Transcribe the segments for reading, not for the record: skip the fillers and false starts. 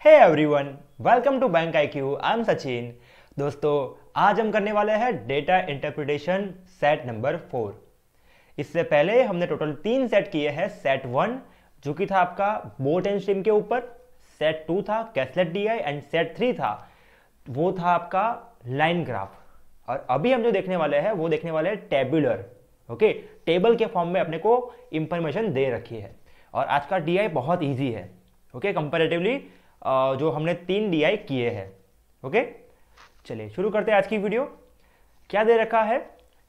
Hey everyone, welcome to bank IQ। I am Sachin. दोस्तों, आज हम करने वाले हैं डेटा इंटरप्रिटेशन सेट नंबर 4। इससे पहले हमने टोटल 3 सेट किए हैं। सेट 1 जो कि था आपका बोट एंड स्ट्रीम के ऊपर, सेट 2 था कैसलेट DI एंड सेट 3 था वो था आपका लाइन ग्राफ। और अभी हम जो देखने वाले हैं वो देखने वाले हैं टेबुलर। ओके, टेबल के फॉर्म में अपने को इंफॉर्मेशन दे रखी है। और आज का DI बहुत ईजी है। ओके, कंपैरेटिवली जो हमने 3 DI किए हैं। ओके, चलिए शुरू करते हैं आज की वीडियो। क्या दे रखा है?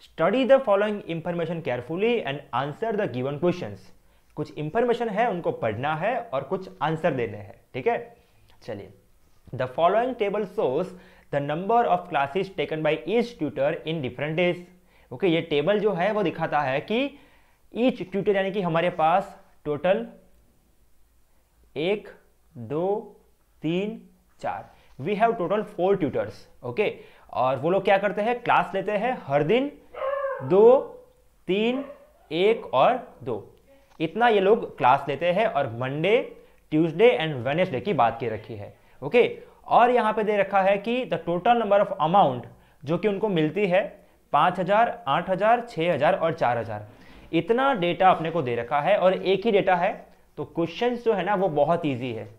Study the following information carefully and answer the given questions. कुछ इंफॉर्मेशन है, उनको पढ़ना है और कुछ आंसर देने हैं। ठीक है, चलिए। The following table shows the number of classes taken by each tutor in different days. Okay, ये टेबल जो है वो दिखाता है कि ईच ट्यूटर यानी कि हमारे पास total 1 2 3 4 we have total 4 tutors. Okay, और वो लोग क्या करते हैं? क्लास लेते हैं हर दिन 2 3 1 और 2, इतना ये लोग क्लास लेते हैं। और मंडे ट्यूसडे एंड वेडनेसडे की बात की रखी है। ओके, और यहाँ पे दे रखा है कि the total number of amount जो कि उनको मिलती है 5000 8000 6000 और 4000। इतना डेटा अपने को दे रखा है और एक ही डेटा है, तो क्वेश्चन जो है ना वो बहुत ईजी है।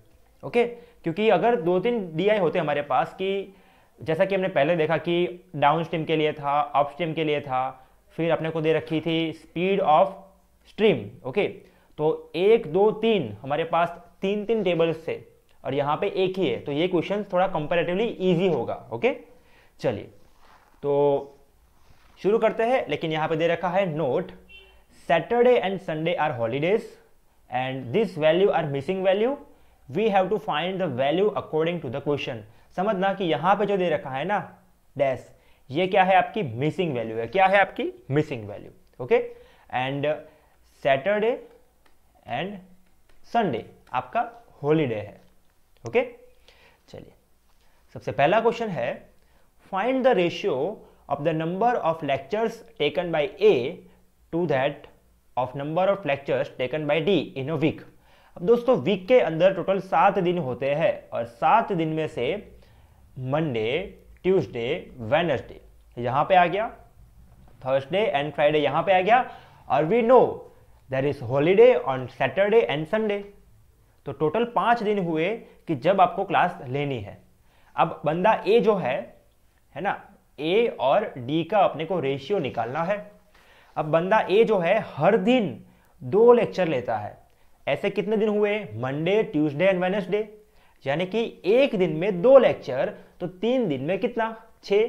ओके, क्योंकि अगर 2-3 DI होते हमारे पास कि जैसा कि हमने पहले देखा कि डाउन स्ट्रीम के लिए था, अप स्ट्रीम के लिए था, फिर अपने को दे रखी थी स्पीड ऑफ स्ट्रीम। ओके, तो 1 2 3 हमारे पास 3 टेबल्स थे और यहाँ पे एक ही है, तो ये क्वेश्चन थोड़ा कंपैरेटिवली इजी होगा। ओके, चलिए तो शुरू करते हैं। लेकिन यहाँ पे दे रखा है note Saturday and Sunday are holidays and this value are missing value, we have to find the value according to the question. समझना कि यहाँ पे जो दे रखा है ना डैश, ये क्या है? आपकी मिसिंग वैल्यू है। क्या है आपकी? Missing value. Okay, and Saturday and Sunday आपका हॉलीडे है। ओके, चलिए सबसे पहला क्वेश्चन है find the ratio of the number of lectures taken by A to that of number of lectures taken by D in a week. अब दोस्तों, week के अंदर टोटल 7 दिन होते हैं और 7 दिन में से मंडे ट्यूसडे वेडनेसडे यहाँ पे आ गया, थर्सडे एंड फ्राइडे यहाँ पे आ गया, और we know there is holiday on Saturday and Sunday. तो टोटल 5 दिन हुए कि जब आपको क्लास लेनी है। अब बंदा A जो है ना, A और D का अपने को रेशियो निकालना है। अब बंदा A जो है हर दिन 2 लेक्चर लेता है। ऐसे कितने दिन हुए? मंडे ट्यूसडे एंड वेडनेसडे, यानी कि एक दिन में 2 लेक्चर, तो 3 दिन में कितना? 6।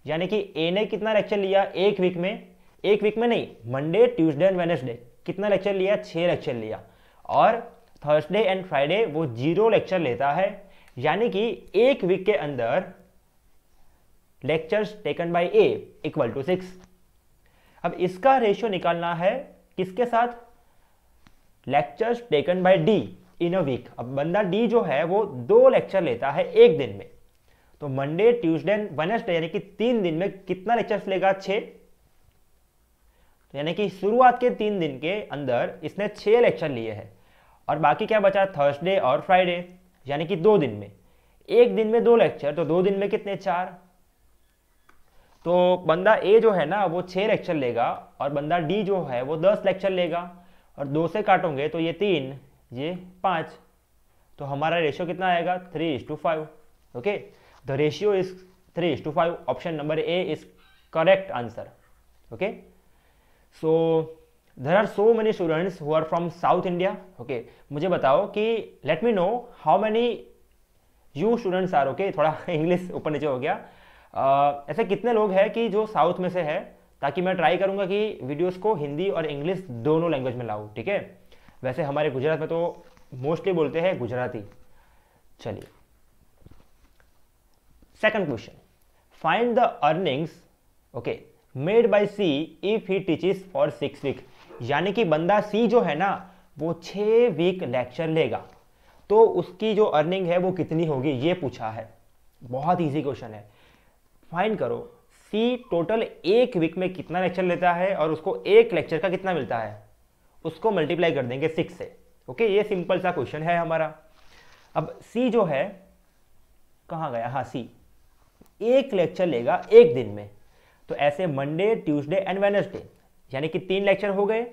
यानी कि A ने कितना लेक्चर लिया एक वीक में? एक वीक में नहीं, मंडे ट्यूसडे एंड वेडनेसडे कितना लेक्चर लिया? 6 लेक्चर लिया। और थर्सडे एंड फ्राइडे वो 0 लेक्चर लेता है, यानी कि एक वीक के अंदर lectures taken by A equal to 6। अब इसका रेशियो निकालना है किसके साथ? Lectures taken by D in a week. अब बंदा D जो है वो 2 लेक्चर लेता है एक दिन में, तो मंडे ट्यूसडे वेडनेसडे यानी कि 3 दिन में कितना लेक्चर्स लेगा? 6। तो यानी कि शुरुआत के 3 दिन के अंदर इसने 6 लेक्चर लिए हैं और बाकी क्या बचा? थर्सडे और फ्राइडे, यानी कि 2 दिन में। एक दिन में 2 लेक्चर, तो 2 दिन में कितने? 4। तो बंदा A जो है ना वो 6 लेक्चर लेगा और बंदा D जो है वो 10 लेक्चर लेगा, और 2 से काटोगे तो ये 3 ये 5, तो हमारा रेशियो कितना आएगा? 3:5। Okay, the ratio is 3:5। Option number A is correct answer. Okay, so there are so many students who are from South India. Okay, मुझे बताओ कि let me know how many you students are. Okay, थोड़ा English ऊपर नीचे हो गया। ऐसे कितने लोग हैं कि जो साउथ में से है, ताकि मैं ट्राई करूंगा कि वीडियोस को हिंदी और इंग्लिश दोनों लैंग्वेज में लाऊं। ठीक है, वैसे हमारे गुजरात में तो मोस्टली बोलते हैं गुजराती। चलिए second question, find the earnings okay made by C if he teaches for 6 week. यानी कि बंदा C जो है ना वो 6 वीक लेक्चर लेगा, तो उसकी जो अर्निंग है वो कितनी होगी, ये पूछा है। बहुत ईजी क्वेश्चन है। फाइंड करो C टोटल एक वीक में कितना लेक्चर लेता है और उसको एक लेक्चर का कितना मिलता है, उसको मल्टीप्लाई कर देंगे 6 से। ओके, ये सिंपल सा क्वेश्चन है हमारा। अब सी जो है कहाँ गया, हाँ सी, एक लेक्चर लेगा एक दिन में, तो ऐसे मंडे ट्यूसडे एंड वेडनेसडे, यानी कि 3 लेक्चर हो गए,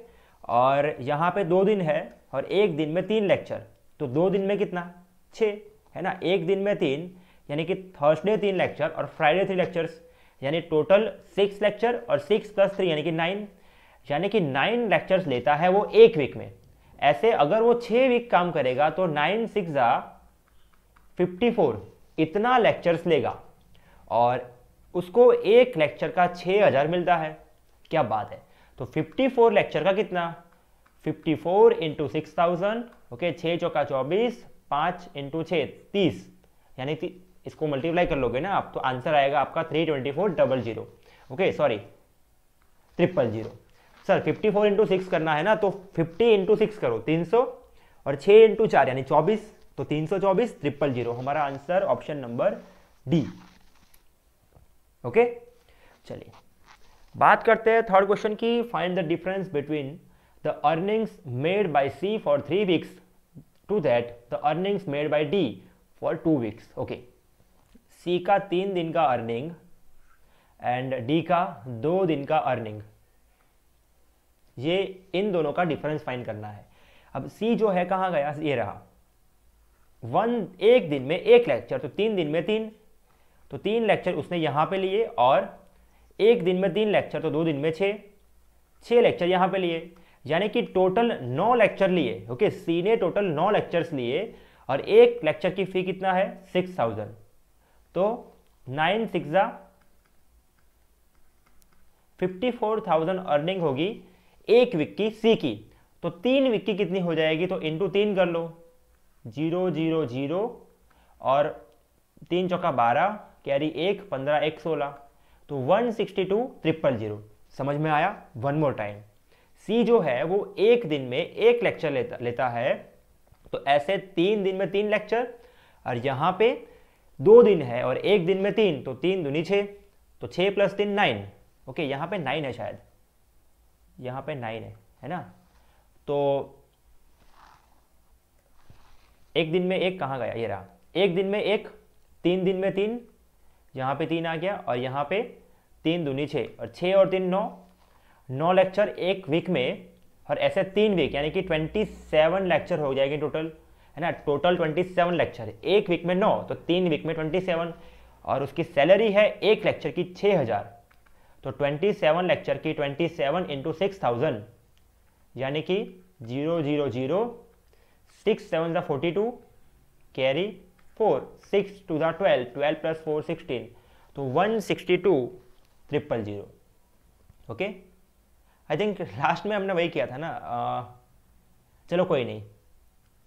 और यहाँ पे 2 दिन है और एक दिन में 3 लेक्चर, तो 2 दिन में कितना 6 है ना, एक दिन में 3, यानी कि थर्सडे 3 लेक्चर और फ्राइडे 3 लेक्चर्स, यानी टोटल 6 लेक्चर और 6 + 3 यानी कि 9, यानी कि 9 लेक्चर्स लेता है वो एक वीक में। ऐसे अगर वो 6 वीक काम करेगा तो 9 6 54 इतना लेक्चर्स लेगा, और उसको एक लेक्चर का 6000 मिलता है। क्या बात है। तो 54 लेक्चर का कितना, 54 इंटू 6000, ओके, 6 चौका 24, 5 इंटू 6 30, यानी इसको मल्टीप्लाई कर लोगे ना आप तो आंसर आएगा आपका 324,000, ओके सॉरी 000। सर 54 इंटू 6 करना है ना, तो 50 इंटू 6 करो 300, और 6 इंटू 4 यानी 24, तो 324 000, हमारा answer option number D. Okay, चलिए बात करते हैं थर्ड क्वेश्चन की। Find the difference between the earnings made by C for 3 weeks to that the earnings made by D for 2 weeks. Okay, C का 3 दिन का अर्निंग एंड डी का 2 दिन का अर्निंग, ये इन दोनों का डिफरेंस फाइंड करना है। अब सी जो है कहाँ गया, ये रहा, एक दिन में 1 लेक्चर, तो 3 दिन में 3, तो 3 लेक्चर उसने यहाँ पे लिए, और एक दिन में 3 लेक्चर, तो 2 दिन में 6 लेक्चर यहाँ पे लिए, यानी कि टोटल 9 लेक्चर लिए। ओके, सी ने टोटल 9 लेक्चर्स लिए, और एक लेक्चर की फी कितना है 6000, तो 9 6 54,000 अर्निंग होगी एक वीक की सी की। तो 3 वीक की कितनी हो जाएगी, तो इंटू 3 कर लो, 0 0 0, और 3 चौका 12, कैरी 1, 15 1 16, तो 162,000। समझ में आया। वन मोर टाइम, सी जो है वो एक दिन में 1 लेक्चर लेता है, तो ऐसे 3 दिन में 3 लेक्चर, और यहाँ पे 2 दिन है और एक दिन में 3, तो 3 दूनी 6, तो 6 + 3 9। ओके, यहाँ पे 9 है शायद, यहाँ पे 9 है ना, तो एक दिन में 1 कहाँ गया, ये रहा, एक दिन में 1, 3 दिन में 3, यहाँ पे 3 आ गया, और यहाँ पे 3 दूनी 6, और 6 और 3 9 लेक्चर एक वीक में, और ऐसे 3 वीक यानी कि 27 लेक्चर हो जाएगी टोटल, है ना, टोटल 27 लेक्चर एक वीक में 9, तो 3 वीक में 27, और उसकी सैलरी है एक लेक्चर की 6000, तो 27 लेक्चर की 27 इंटू 6000, यानी कि 0 0 0, 6 7 42, कैरी 4, 6 2 12, 12 + 4 16, तो 162,000। ओके, आई थिंक लास्ट में हमने वही किया था ना, चलो कोई नहीं,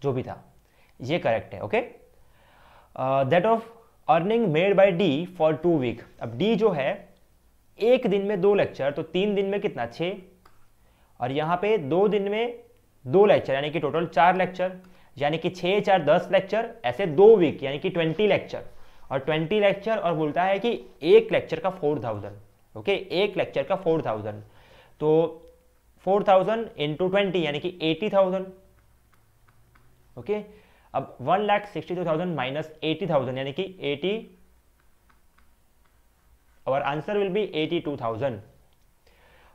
जो भी था ये करेक्ट है। Okay, that of earning made by D for 2 week. अब डी जो है एक दिन में 2 लेक्चर, तो 3 दिन में कितना 6, और यहाँ पे 2 दिन में 2 लेक्चर, यानी कि टोटल 4 लेक्चर, यानी कि 6 4 10 लेक्चर, ऐसे 2 वीक यानी कि 20 लेक्चर, और 20 लेक्चर, और बोलता है कि एक लेक्चर का 4000। ओके, एक लेक्चर का 4000, तो 4000 इंटू 20 यानी कि 80,000। ओके, अब 1,62,000 माइनस 80,000 यानी कि 80, our answer will be 82,000.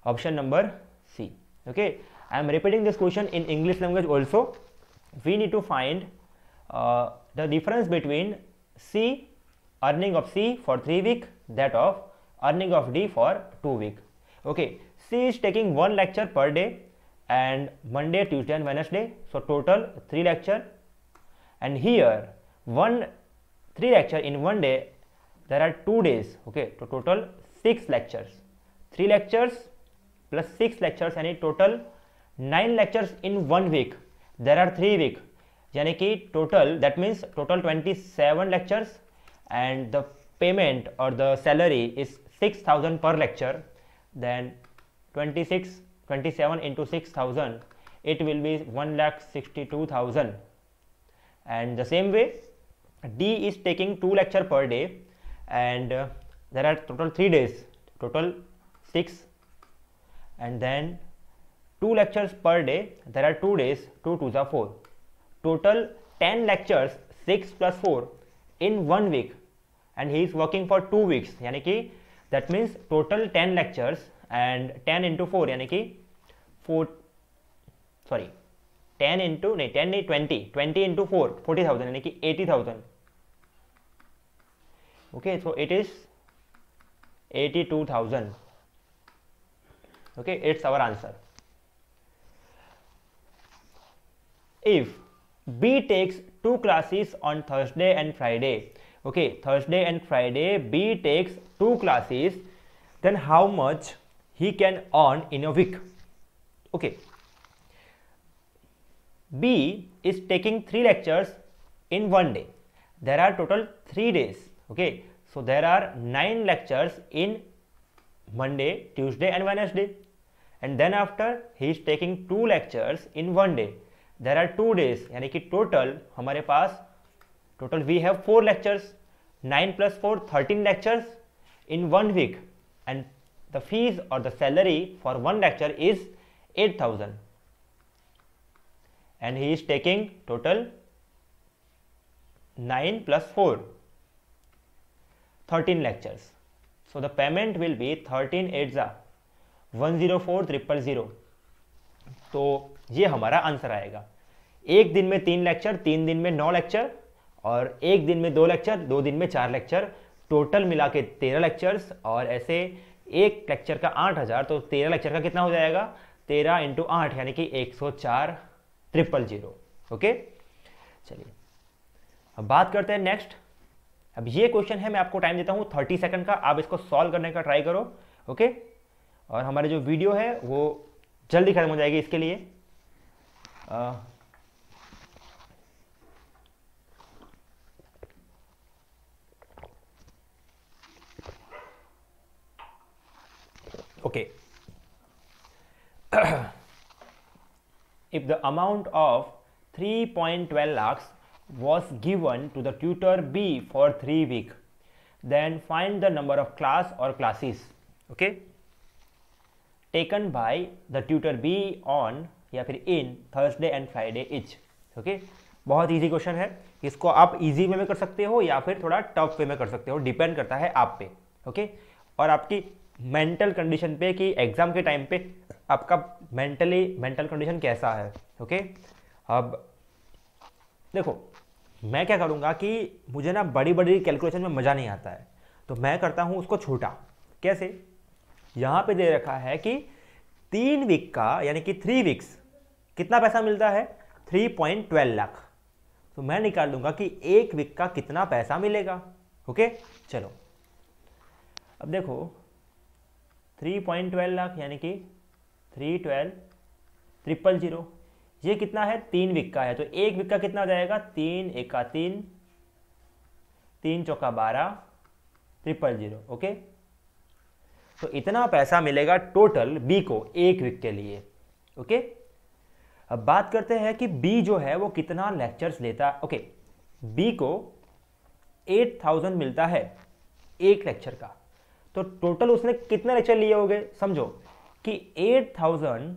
Option number C. Okay, I am repeating this question in English language also. We need to find the difference between C, earning of C for 3 week, that of earning of D for 2 week. Okay, C is taking 1 lecture per day, and Monday, Tuesday and Wednesday, so total 3 lecture, and here 3 lecture in 1 day, there are 2 days. Okay, to total 6 lectures, 3 lectures plus 6 lectures, यानी total 9 lectures in 1 week. There are 3 week, यानी कि total, that means total 27 lectures, and the payment or the salary is 6,000 per lecture. Then 27 into 6,000, it will be 1,62,000. And the same way, D is taking 2 lecture per day, and there are total 3 days, total 6, and then 2 lectures per day, there are 2 days, 2 2s are 4, total 10 lectures 6 + 4 in 1 week and he is working for 2 weeks, यानी कि that means total 10 lectures and 10 into 4 यानी कि 10 into नहीं 10 नहीं 20 into 4 40,000 यानी कि 80,000. Okay, so it is 82,000. Okay, it's our answer. If B takes 2 classes on Thursday and Friday, okay, Thursday and Friday B takes 2 classes, then how much he can earn in a week? Okay, B is taking 3 lectures in 1 day. There are total 3 days. Okay, so there are 9 lectures in Monday, Tuesday and Wednesday, and then after he is taking 2 lectures in 1 day. There are 2 days, यानी कि total हमारे पास total we have 4 lectures, 9 + 4 13 lectures in 1 week, and the fees or the salary for 1 lecture is 8,000, and he is taking total 9 + 4 13 lectures. So the payment will be 13 8 104,000. तो ये हमारा answer आएगा. एक दिन में 3 लेक्चर, 3 दिन में 9 लेक्चर, और एक दिन में 2 लेक्चर, 2 दिन में 4 लेक्चर, टोटल मिला के 13 लेक्चर्स, और ऐसे एक लेक्चर का 8,000, तो 13 लेक्चर का कितना हो जाएगा? 13 × 8 यानी कि 104,000. ओके, चलिए अब बात करते हैं नेक्स्ट. अब ये क्वेश्चन है, मैं आपको टाइम देता हूँ 30 सेकंड का, आप इसको सॉल्व करने का ट्राई करो. ओके, और हमारी जो वीडियो है वो जल्दी खत्म हो जाएगी इसके लिए. Okay. If the amount of 3.12 lakhs was given to the tutor B for 3 weeks, then find the number of class or classes, okay, taken by the tutor B on या फिर in Thursday and Friday each. okay, बहुत easy question है. इसको आप easy way में कर सकते हो या फिर थोड़ा टफ वे में कर सकते हो, डिपेंड करता है आप पे. ओके, और आपकी मेंटल कंडीशन पे कि एग्जाम के टाइम पे आपका मेंटल कंडीशन कैसा है. ओके, अब देखो मैं क्या करूँगा कि मुझे ना बड़ी बड़ी कैलकुलेशन में मज़ा नहीं आता है, तो मैं करता हूँ उसको छोटा. कैसे? यहाँ पे दे रखा है कि 3 वीक का यानी कि 3 वीक्स कितना पैसा मिलता है? 3.12 लाख. तो मैं निकाल दूंगा कि 1 वीक का कितना पैसा मिलेगा. ओके, चलो अब देखो 3.12 लाख यानी कि 312,000 ये कितना है? 3 वीक का है, तो 1 वीक का कितना हो जाएगा? 3 × 3 3 × 4 12,000. ओके, तो इतना पैसा मिलेगा टोटल बी को 1 वीक के लिए. ओके, अब बात करते हैं कि बी जो है वो कितना लेक्चर्स लेता है. ओके, बी को 8,000 मिलता है एक लेक्चर का, तो टोटल उसने कितने लेक्चर लिए होंगे? समझो कि 8,000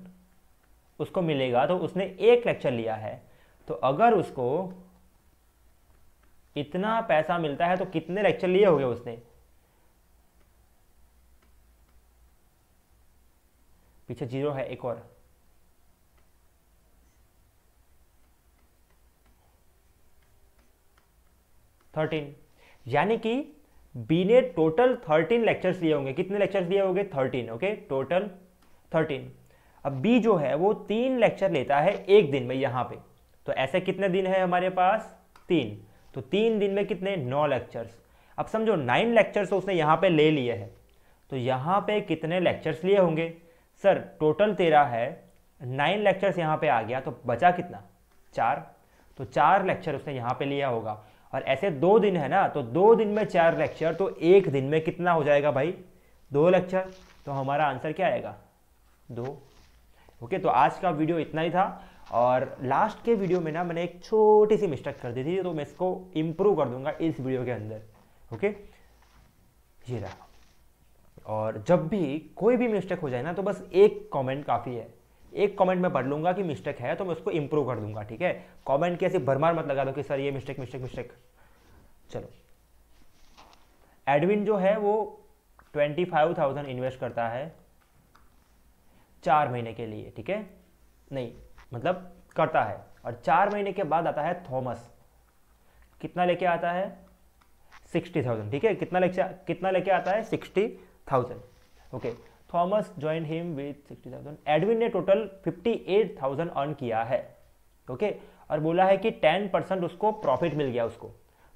उसको मिलेगा, तो उसने एक लेक्चर लिया है, तो अगर उसको इतना पैसा मिलता है तो कितने लेक्चर लिए होंगे उसने? पीछे 0 है, एक और 13, यानी कि बी ने टोटल 13 लेक्चर्स लिए होंगे. कितने लेक्चर्स लिए होंगे? 13. Okay, total 13. अब बी जो है वो 3 लेक्चर लेता है एक दिन में यहाँ पे, तो ऐसे कितने दिन है हमारे पास? 3. तो 3 दिन में कितने? 9 लेक्चर्स. अब समझो 9 लेक्चर्स तो उसने यहाँ पे ले लिए हैं, तो यहाँ पे कितने लेक्चर्स लिए होंगे? सर टोटल 13 है, 9 लेक्चर्स यहाँ पे आ गया, तो बचा कितना? 4. तो 4 लेक्चर उसने यहाँ पे लिया होगा, और ऐसे 2 दिन है ना, तो 2 दिन में 4 लेक्चर, तो एक दिन में कितना हो जाएगा भाई? 2 लेक्चर. तो हमारा आंसर क्या आएगा? 2. ओके, तो आज का वीडियो इतना ही था, और लास्ट के वीडियो में ना मैंने एक छोटी सी मिस्टेक कर दी थी, तो मैं इसको इम्प्रूव कर दूंगा इस वीडियो के अंदर. ओके, ये रहा. और जब भी कोई भी मिस्टेक हो जाए ना, तो बस एक कमेंट काफ़ी है, एक कमेंट में पढ़ लूंगा कि मिस्टेक है तो मैं उसको इंप्रूव कर दूंगा, ठीक है। कमेंट की ऐसी भरमार मत लगा दो कि सर ये मिस्टेक मिस्टेक मिस्टेक। चलो, एडविन जो है वो 25,000 इन्वेस्ट करता है 4 महीने के लिए, ठीक है, नहीं मतलब करता है, और 4 महीने के बाद आता है थॉमस, कितना लेके आता है 60,000, ठीक है, कितना लेके आता है 60,000, okay. Thomas join him with 60,000। Edwin ने टोटल 58,000 अर्न किया है, ओके, और बोला है कि 10% उसको प्रॉफिट मिल गया उसको।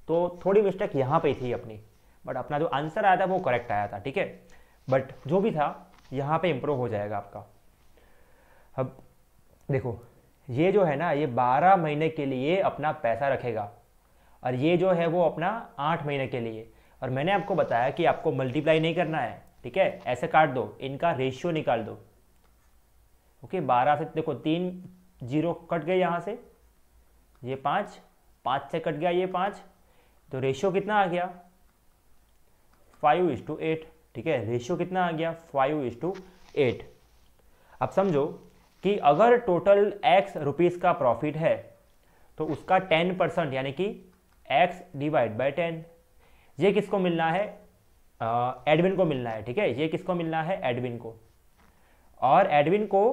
तो थोड़ी मिस्टेक यहाँ पे थी अपनी, बट अपना जो आंसर आया था वो करेक्ट आया था, ठीक है। बट जो भी था यहाँ पे इंप्रूव हो जाएगा आपका। अब देखो, ये जो है ना, ये 12 महीने के लिए अपना पैसा रखेगा, और ये जो है वो अपना 8 महीने के लिए। और मैंने आपको बताया कि आपको मल्टीप्लाई नहीं करना है, ठीक है, ऐसे काट दो, इनका रेशियो निकाल दो, ओके। 12 से देखो 3 जीरो कट गए यहाँ से, ये 5 से कट गया ये 5, तो रेशियो कितना आ गया 5:8, ठीक है, रेशियो कितना आ गया 5:8। अब समझो कि अगर टोटल x रुपीज़ का प्रॉफिट है तो उसका 10% यानी कि x डिवाइड बाई 10, ये किसको मिलना है, एडविन को मिलना है, ठीक है, ये किसको मिलना है, एडविन को। और एडविन को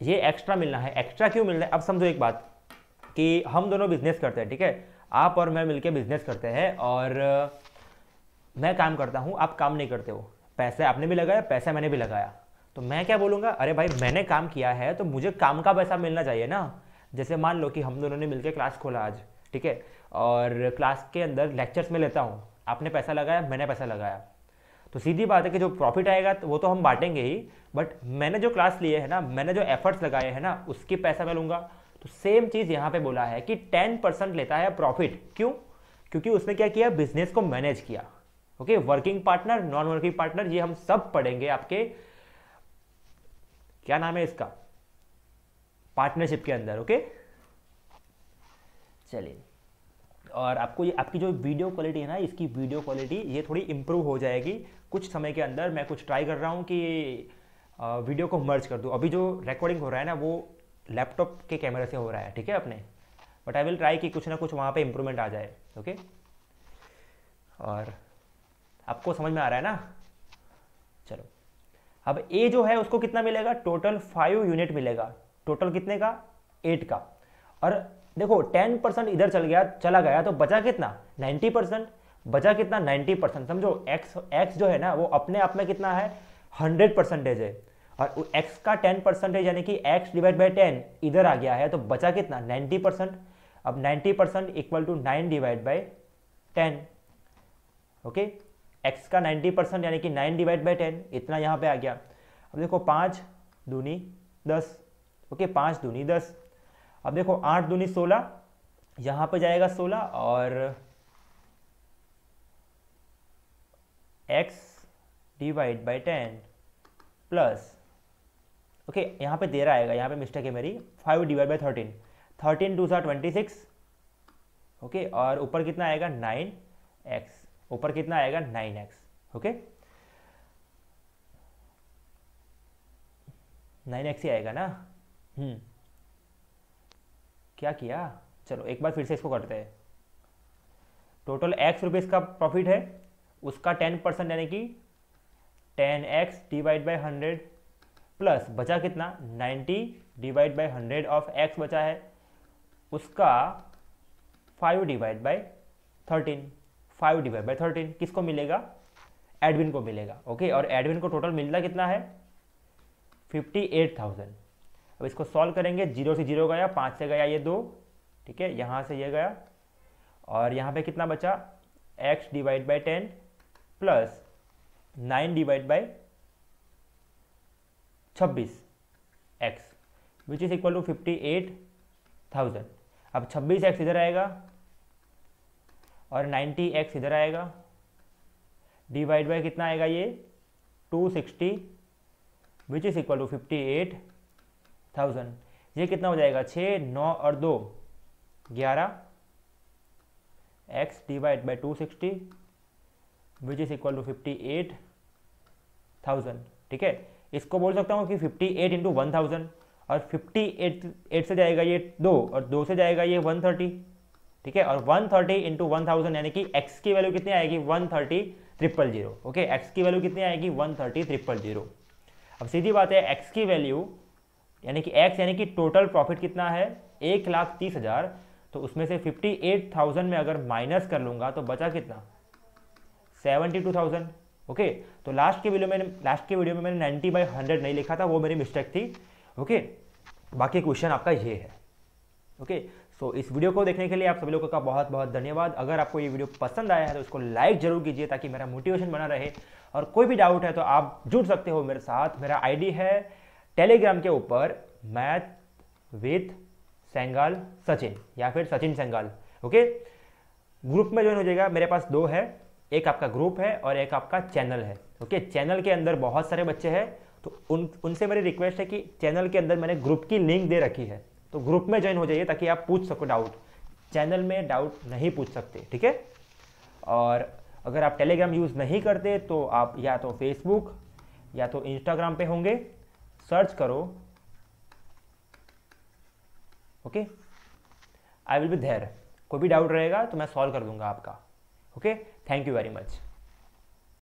ये एक्स्ट्रा मिलना है। एक्स्ट्रा क्यों मिल रहा है, अब समझो एक बात कि हम दोनों बिजनेस करते हैं, ठीक है, आप और मैं मिलकर बिजनेस करते हैं, और मैं काम करता हूँ, आप काम नहीं करते हो, पैसे आपने भी लगाया, पैसा मैंने भी लगाया, तो मैं क्या बोलूँगा, अरे भाई मैंने काम किया है तो मुझे काम का पैसा मिलना चाहिए ना। जैसे मान लो कि हम दोनों ने मिलकर क्लास खोला आज, ठीक है, और क्लास के अंदर लेक्चर्स में लेता हूँ, आपने पैसा लगाया, मैंने पैसा लगाया, तो सीधी बात है कि जो प्रॉफिट आएगा तो वो तो हम बांटेंगे ही, बट मैंने जो क्लास लिए है ना, मैंने जो एफर्ट्स लगाए हैं ना, उसकी पैसा मैं लूँगा। तो सेम चीज़ यहाँ पे बोला है कि 10% लेता है प्रॉफिट, क्यों, क्योंकि उसने क्या किया, बिजनेस को मैनेज किया, okay. Working partner, non working partner, ये हम सब पढ़ेंगे आपके, क्या नाम है इसका, पार्टनरशिप के अंदर, ओके। चलिए, और आपको ये आपकी जो वीडियो क्वालिटी है ना, इसकी वीडियो क्वालिटी ये थोड़ी इंप्रूव हो जाएगी कुछ समय के अंदर। मैं कुछ ट्राई कर रहा हूँ कि वीडियो को मर्ज कर दूँ। अभी जो रिकॉर्डिंग हो रहा है ना वो लैपटॉप के कैमरे से हो रहा है, ठीक है अपने, बट आई विल ट्राई कि कुछ ना कुछ वहाँ पे इंप्रूवमेंट आ जाए, ओके। और आपको समझ में आ रहा है ना। चलो, अब ए जो है उसको कितना मिलेगा, टोटल 5 यूनिट मिलेगा, टोटल कितने का, 8 का। और देखो 10% इधर चला गया तो बचा कितना, 90%, बचा कितना 90%। समझो x जो है ना वो अपने आप में कितना है, 100% है, और x का 10% यानी कि x डिवाइड बाई 10 इधर आ गया है, तो बचा कितना 90%। अब 90% equal to 9 divide by 10, okay. x का 90% यानी कि 9 डिवाइड बाई 10, इतना यहाँ पे आ गया। अब देखो 5 दूनी 10, ओके, 5 दूनी 10। अब देखो 8 दूनी 16, यहाँ पे जाएगा 16, और x divide by 10 plus, okay, यहाँ पे दे रहा आएगा, यहाँ पे मिस्टेक है मेरी, 5 डिवाइड बाई 13, 13 2 26, ओके, और ऊपर कितना आएगा 9x, ऊपर कितना आएगा 9x, ओके, 9x ही आएगा ना। क्या किया, चलो एक बार फिर से इसको करते हैं। टोटल x रुपीज़ का प्रॉफिट है, उसका 10% यानी कि 10x डिवाइड बाई 100 प्लस बचा कितना 90 डिवाइड बाई 100 ऑफ x बचा है, उसका 5 डिवाइड बाई 13, 5 डिवाइड बाई 13 किसको मिलेगा, एडविन को मिलेगा, ओके। और एडविन को टोटल मिलता कितना है 58,000। अब इसको सॉल्व करेंगे, 0 से 0 गया, 5 से गया ये 2, ठीक है, यहाँ से ये गया, और यहाँ पे कितना बचा x divide by 10 plus 9 divide by 26 x which is equal to 58,000। अब 26x इधर आएगा और 90x इधर आएगा, डिवाइड बाई कितना आएगा ये 260 विच इज इक्वल टू 58,000। ये कितना हो जाएगा 6, 9 और 2 11 x divide by 260 which is equal to 58,000, ठीक है। इसको बोल सकता हूँ कि 58 इंटू 1000, और 58 से जाएगा ये 2 और 2 से जाएगा ये 130, ठीक है। और 130 इंटू 1000 यानी कि x की वैल्यू कितनी आएगी 130,000। ओके, x की वैल्यू कितनी आएगी 130,000। अब सीधी बात है, x की वैल्यू यानी कि x यानी कि टोटल प्रॉफिट कितना है 1,30,000, तो उसमें से 58,000 में अगर माइनस कर लूंगा तो बचा कितना 72,000। ओके, तो लास्ट के वीडियो में मैंने 90/100 नहीं लिखा था, वो मेरी मिस्टेक थी। ओके, बाकी क्वेश्चन आपका ये है। ओके, सो इस वीडियो को देखने के लिए आप सभी लोगों का बहुत बहुत धन्यवाद। अगर आपको ये वीडियो पसंद आया है तो उसको लाइक जरूर कीजिए ताकि मेरा मोटिवेशन बना रहे। और कोई भी डाउट है तो आप जुड़ सकते हो मेरे साथ। मेरा आईडी है टेलीग्राम के ऊपर मैथ विथ सेंगाल सचिन या फिर सचिन सेंगाल। ओके, ग्रुप में ज्वाइन हो जाएगा। मेरे पास 2 है, एक आपका ग्रुप है और एक आपका चैनल है। ओके, चैनल के अंदर बहुत सारे बच्चे हैं, तो उनसे मेरी रिक्वेस्ट है कि चैनल के अंदर मैंने ग्रुप की लिंक दे रखी है, तो ग्रुप में ज्वाइन हो जाइए ताकि आप पूछ सको डाउट। चैनल में डाउट नहीं पूछ सकते, ठीक है। और अगर आप टेलीग्राम यूज़ नहीं करते तो आप या तो फेसबुक या तो इंस्टाग्राम पे होंगे, सर्च करो। Okay, I will be there. कोई भी डाउट रहेगा तो मैं सॉल्व कर दूंगा आपका। Okay, thank you very much.